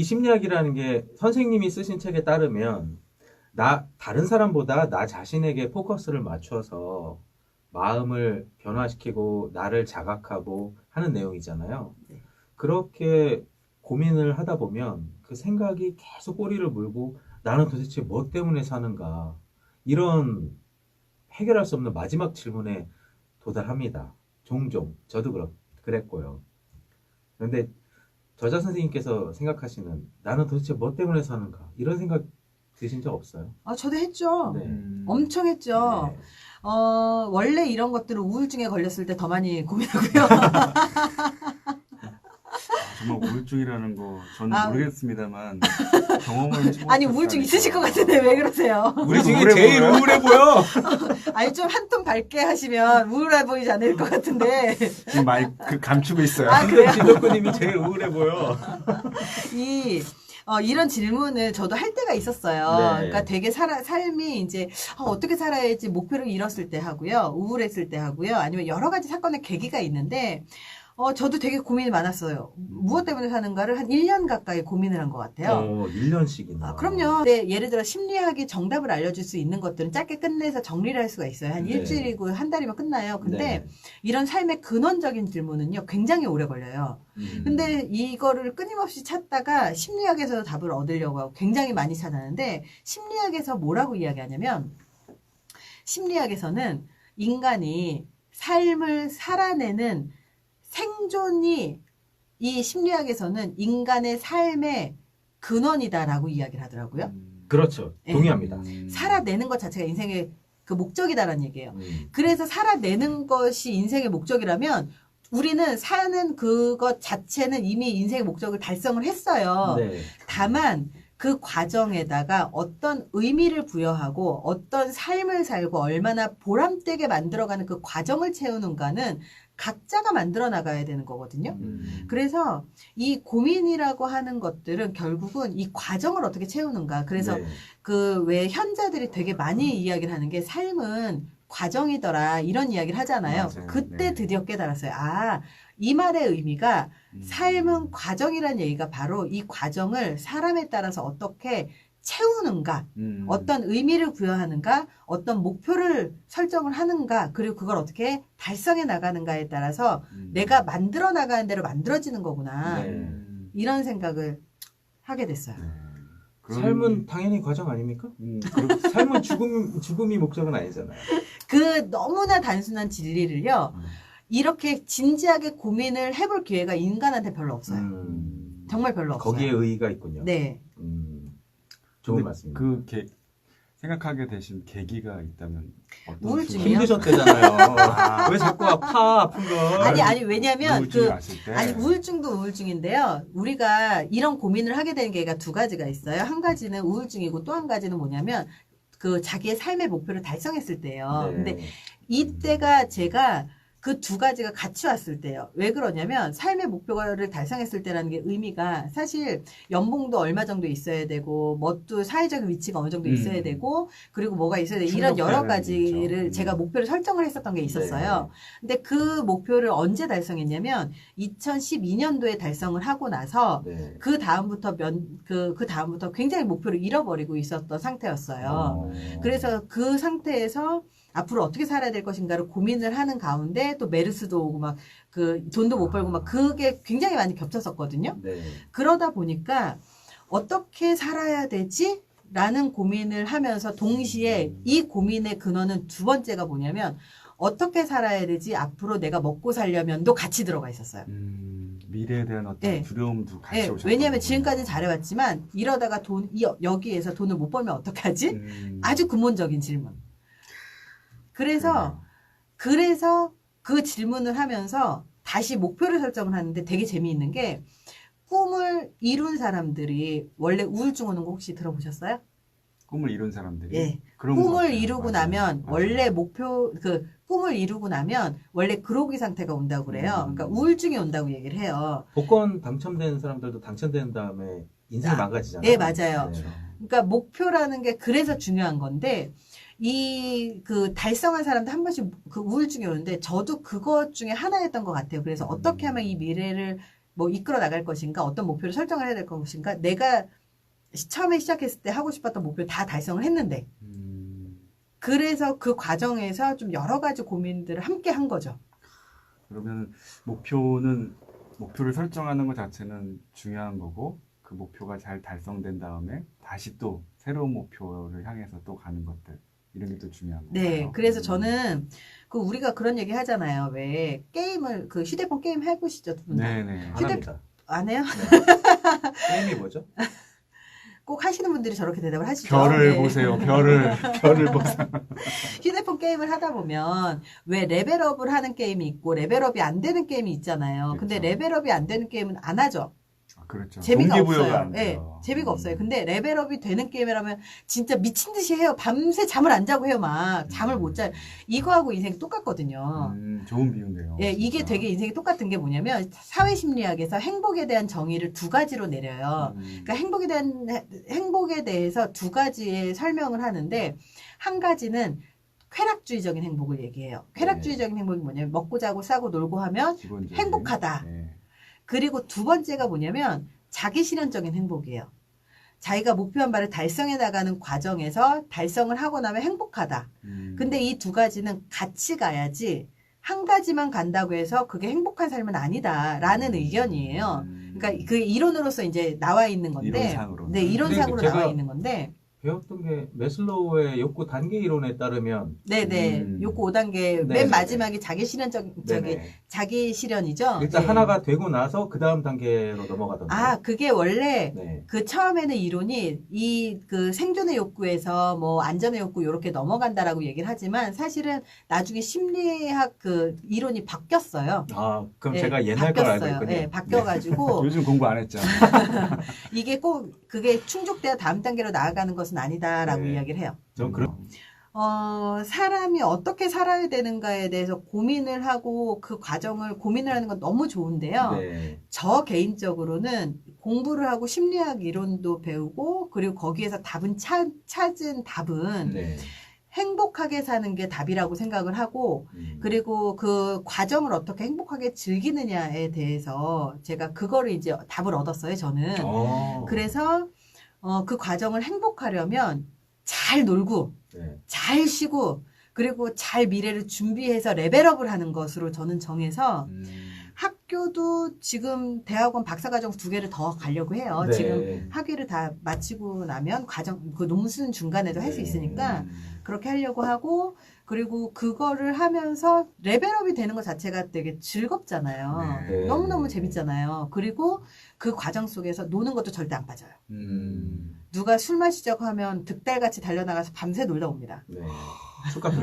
이 심리학이라는 게 선생님이 쓰신 책에 따르면 다른 사람보다 나 자신에게 포커스를 맞춰서 마음을 변화시키고 나를 자각하고 하는 내용이잖아요. 네. 그렇게 고민을 하다 보면 그 생각이 계속 꼬리를 물고 나는 도대체 뭐 때문에 사는가 이런 해결할 수 없는 마지막 질문에 도달합니다. 종종 저도 그랬고요. 그런데 저자 선생님께서 생각하시는 나는 도대체 뭐 때문에 사는가 이런 생각 드신 적 없어요? 저도 했죠. 네. 엄청 했죠. 네. 원래 이런 것들은 우울증에 걸렸을 때 더 많이 고민하고요. 정말 우울증이라는 거 저는 아. 모르겠습니다만 경험을 해보고 아니, 우울증 있으실 것 같은데 왜 그러세요? 우리 중에 우울해 제일 보여요? 우울해 보여. 아니, 좀 한 톤 밝게 하시면 우울해 보이지 않을 것 같은데. 지금 많이 감추고 있어요. 아, 그래요? 지덕구님이 제일 우울해 보여. 이런 질문을 저도 할 때가 있었어요. 네. 그러니까 되게 삶이 이제 어떻게 살아야지 목표를 잃었을 때 하고요. 우울했을 때 하고요. 아니면 여러 가지 사건의 계기가 있는데, 저도 되게 고민이 많았어요. 무엇 때문에 사는가를 한 1년 가까이 고민을 한 것 같아요. 1년씩이나. 그럼요. 네, 예를 들어 심리학이 정답을 알려줄 수 있는 것들은 짧게 끝내서 정리를 할 수가 있어요. 한 네. 일주일이고 한 달이면 끝나요. 근데 네. 이런 삶의 근원적인 질문은요, 굉장히 오래 걸려요. 근데 이거를 끊임없이 찾다가 심리학에서 답을 얻으려고 하고 굉장히 많이 찾았는데, 심리학에서 뭐라고 이야기하냐면, 심리학에서는 인간이 삶을 살아내는 생존이 이 심리학에서는 인간의 삶의 근원이다라고 이야기를 하더라고요. 그렇죠. 네. 동의합니다. 살아내는 것 자체가 인생의 그 목적이다라는 얘기예요. 음. 그래서 살아내는 것이 인생의 목적이라면 우리는 사는 그것 자체는 이미 인생의 목적을 달성을 했어요. 네. 다만 그 과정에다가 어떤 의미를 부여하고 어떤 삶을 살고 얼마나 보람되게 만들어가는 그 과정을 채우는가는 각자가 만들어 나가야 되는 거거든요. 그래서 이 고민이라고 하는 것들은 결국은 이 과정을 어떻게 채우는가. 그래서 네. 그 왜 현자들이 되게 많이 이야기를 하는 게 삶은 과정이더라 이런 이야기를 하잖아요. 맞아요. 그때 네. 드디어 깨달았어요. 이 말의 의미가 삶은 과정이라는 얘기가 바로 이 과정을 사람에 따라서 어떻게 채우는가, 어떤 의미를 부여하는가, 어떤 목표를 설정을 하는가, 그리고 그걸 어떻게 달성해 나가는가에 따라서 내가 만들어 나가는 대로 만들어지는 거구나. 네. 이런 생각을 하게 됐어요. 삶은 당연히 과정 아닙니까? 삶은 죽음이 목적은 아니잖아요. 그 너무나 단순한 진리를요, 이렇게 진지하게 고민을 해볼 기회가 인간한테 별로 없어요. 정말 별로 없어요. 거기에 의의가 있군요. 네. 좋은 근데 말씀입니다. 생각하게 되신 계기가 있다면 어떤 우울증이요? 힘드셨대잖아요. 왜 자꾸 아픈 걸? 아니, 왜냐면, 우울증이 왔을 때 우울증도 우울증인데요. 우리가 이런 고민을 하게 되는 계기가 두 가지가 있어요. 한 가지는 우울증이고 또 한 가지는 뭐냐면, 그 자기의 삶의 목표를 달성했을 때예요. 네. 근데 이때가 제가 그 두 가지가 같이 왔을 때예요. 왜 그러냐면 삶의 목표를 달성했을 때라는 게 의미가 사실 연봉도 얼마 정도 있어야 되고 뭣도 사회적인 위치가 어느 정도 있어야 되고 그리고 뭐가 있어야 되고 이런 여러 가지를 제가 목표를 설정을 했었던 게 있었어요. 근데 그 목표를 언제 달성했냐면 2012년도에 달성을 하고 나서 네. 그 다음부터 그 다음부터 굉장히 목표를 잃어버리고 있었던 상태였어요. 그래서 그 상태에서 앞으로 어떻게 살아야 될 것인가를 고민을 하는 가운데 또 메르스도 오고 막 그 돈도 못 벌고 막 그게 굉장히 많이 겹쳤었거든요. 네. 그러다 보니까 어떻게 살아야 되지? 라는 고민을 하면서 동시에 이 고민의 근원은 두 번째가 뭐냐면 어떻게 살아야 되지? 앞으로 내가 먹고 살려면도 같이 들어가 있었어요. 미래에 대한 어떤 네. 두려움도 같이 네, 오셨던 왜냐하면 거군요. 지금까지는 잘해왔지만 이러다가 여기에서 돈을 못 벌면 어떡하지? 아주 근본적인 질문. 그래서 그 질문을 하면서 다시 목표를 설정을 하는데 되게 재미있는 게 꿈을 이룬 사람들이 원래 우울증 오는 거 혹시 들어보셨어요? 꿈을 이룬 사람들이 예. 그런 것 꿈을 같아요. 이루고 맞아요. 나면 맞아요. 원래 꿈을 이루고 나면 원래 그로기 상태가 온다고 그래요. 그러니까 우울증이 온다고 얘기를 해요. 복권 당첨된 사람들도 당첨된 다음에 인생이 망가지잖아요. 예, 맞아요. 네. 그러니까 목표라는 게 그래서 중요한 건데 그 달성한 사람들 한 번씩 그 우울증이 오는데 저도 그것 중에 하나였던 것 같아요. 그래서 어떻게 하면 이 미래를 뭐 이끌어 나갈 것인가, 어떤 목표를 설정을 해야 될 것인가, 내가 처음에 시작했을 때 하고 싶었던 목표를 다 달성을 했는데, 그래서 그 과정에서 좀 여러 가지 고민들을 함께 한 거죠. 그러면 목표를 설정하는 것 자체는 중요한 거고 그 목표가 잘 달성된 다음에 다시 또 새로운 목표를 향해서 또 가는 것들 이런 게 또 중요한 거예요. 네, 그래서 저는 그 우리가 그런 얘기 하잖아요. 왜 게임을 그 휴대폰 게임 해보시죠, 두 분 다? 네네. 안 합니다. 안 해요? 네. 게임이 뭐죠? 꼭 하시는 분들이 저렇게 대답을 하시죠. 별을 네. 보세요. 별을 보세요. 휴대폰 게임을 하다 보면 왜 레벨업을 하는 게임이 있고 레벨업이 안 되는 게임이 있잖아요. 근데 그렇죠. 레벨업이 안 되는 게임은 안 하죠. 아, 그렇죠. 재미가 동기부여가 없어요. 안 네, 돼요. 재미가 없어요. 근데 레벨업이 되는 게임이라면 진짜 미친 듯이 해요. 밤새 잠을 안 자고 해요. 막 잠을 못 자요. 이거하고 인생이 똑같거든요. 좋은 비유인데요. 예, 이게 진짜. 되게 인생이 똑같은 게 뭐냐면 사회심리학에서 행복에 대한 정의를 두 가지로 내려요. 그러니까 행복에 대해서 두 가지의 설명을 하는데 한 가지는 쾌락주의적인 행복을 얘기해요. 쾌락주의적인 행복이 뭐냐면 먹고 자고 싸고 놀고 하면 기본적인, 행복하다. 네. 그리고 두 번째가 뭐냐면 자기 실현적인 행복이에요. 자기가 목표한 바를 달성해 나가는 과정에서 달성을 하고 나면 행복하다. 근데 이 두 가지는 같이 가야지 한 가지만 간다고 해서 그게 행복한 삶은 아니다라는 의견이에요. 그러니까 그 이론으로서 이제 나와 있는 건데, 이론상으로. 네, 이론상으로 근데 제가 나와 있는 건데, 배웠던 게 메슬로우의 욕구 단계 이론에 따르면 네네, 욕구 5단계 네, 맨 네, 마지막이 자기 실현적 네네. 자기 실현이죠. 일단 네. 하나가 되고 나서 그 다음 단계로 넘어가던데. 아, 그게 원래 네. 그 처음에는 이론이 이 그 생존의 욕구에서 뭐 안전의 욕구 이렇게 넘어간다라고 얘기를 하지만 사실은 나중에 심리학 그 이론이 바뀌었어요. 아, 그럼 네, 제가 옛날 걸 알고 바뀌었어요. 있군요. 네, 바뀌어가지고 요즘 공부 안 했죠. 이게 꼭 그게 충족돼야 다음 단계로 나아가는 것은 아니다라고 네. 이야기를 해요. 전 그런 사람이 어떻게 살아야 되는가에 대해서 고민을 하고 그 과정을 고민을 하는 건 너무 좋은데요. 네. 저 개인적으로는 공부를 하고 심리학 이론도 배우고 그리고 거기에서 찾은 답은 네. 행복하게 사는 게 답이라고 생각을 하고 그리고 그 과정을 어떻게 행복하게 즐기느냐에 대해서 제가 그거를 이제 답을 얻었어요, 저는. 그래서 그 과정을 행복하려면 잘 놀고 네. 잘 쉬고 그리고 잘 미래를 준비해서 레벨업을 하는 것으로 저는 정해서 학교도 지금 대학원 박사과정 2개를 더 가려고 해요. 네. 지금 학위를 다 마치고 나면 그 논술 중간에도 할 수 네. 있으니까 그렇게 하려고 하고 그리고 그거를 하면서 레벨업이 되는 것 자체가 되게 즐겁잖아요. 네. 너무너무 재밌잖아요. 그리고 그 과정 속에서 노는 것도 절대 안 빠져요. 누가 술 마시자고 하면 득달같이 달려나가서 밤새 놀다 옵니다. 네. 술값